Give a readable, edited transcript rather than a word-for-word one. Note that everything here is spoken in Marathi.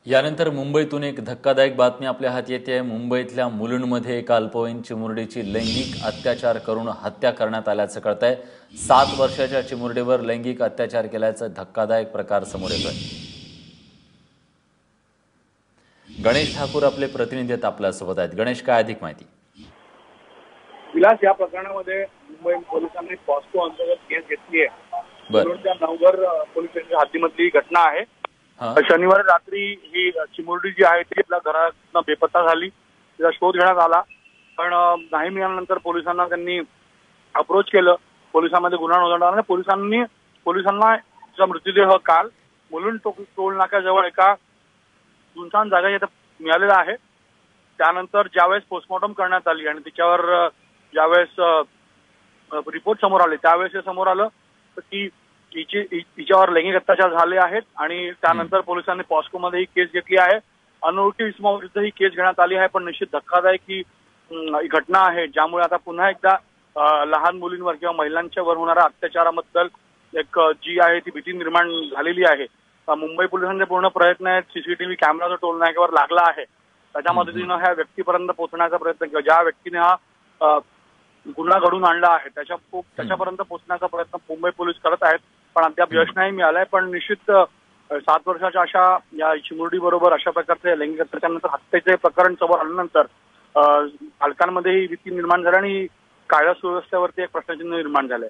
यानंतर मुंबईतून एक धक्कादायक बातमी आपल्या हाती येते। मुंबईतल्या मुलुंडमध्ये एका अल्पवयीन चिमुरडीची लैंगिक अत्याचार करून हत्या करण्यात आल्याचं कळतंय। 7 वर्षाच्या चिमुरडीवर लैंगिक अत्याचार केल्याचा धक्कादायक प्रकार समोर येतोय। गणेश ठाकूर आपले प्रतिनिधी आहेत आपल्यासोबत आहेत। गणेश, काय अधिक माहिती? विलास, या प्रकरणामध्ये मुंबई पोलिसांनी पॉस्को अंतर्गत केस घेतली आहे। मुलुंडच्या नवघर पोलीस स्टेशनच्या हद्दीमधली घटना आहे। शनिवारी रात्री ही चिमुरडी जी आहे ती आपल्या घरातून बेपत्ता झाली। तिचा शोध घेण्यात आला, पण नाही मिळाल्यानंतर पोलिसांना त्यांनी अप्रोच केलं। पोलिसांमध्ये गुन्हा नोंदवला। पोलिसांना तिचा मृतदेह काल मुलुंड टोल नाक्याजवळ एका सुनसान जागा इथे मिळालेला आहे। त्यानंतर ज्यावेळेस पोस्टमॉर्टम करण्यात आली आणि तिच्यावर ज्यावेळेस रिपोर्ट समोर आले त्यावेळेस हे समोर आलं की तिच्यावर लैंगिक अत्याचार झाले आहेत आणि त्यानंतर पोलिसांनी पॉस्कोमध्ये ही केस घेतली आहे। अनोळखी इसमाविरुद्ध ही केस घेण्यात आली आहे, पण निश्चित धक्कादायक ही घटना आहे, ज्यामुळे आता पुन्हा एकदा लहान मुलींवर किंवा महिलांच्या वर होणाऱ्या अत्याचाराबद्दल एक जी आहे ती भीती निर्माण झालेली आहे। मुंबई पोलिसांचे पूर्ण प्रयत्न आहेत। सीसीटीव्ही कॅमेरा जो टोल नाक्यावर लागला आहे त्याच्या मदतीनं ह्या व्यक्तीपर्यंत पोहोचण्याचा प्रयत्न केला। ज्या व्यक्तीने हा गुन्हा घडून आणला आहे त्याच्यापर्यंत पोहोचण्याचा प्रयत्न मुंबई पोलीस करत आहेत, पण अद्याप यश नाही मिळालंय। पण निश्चित 7 वर्षाच्या अशा या चिमुरडी बरोबर अशा प्रकारचे लैंगिक अत्याचारानंतर हत्येचे प्रकरण समोर आल्यानंतर पालकांमध्ये ही भीती निर्माण झाली आणि कायदा सुव्यवस्थेवरती एक प्रश्नचिन्ह निर्माण झालंय।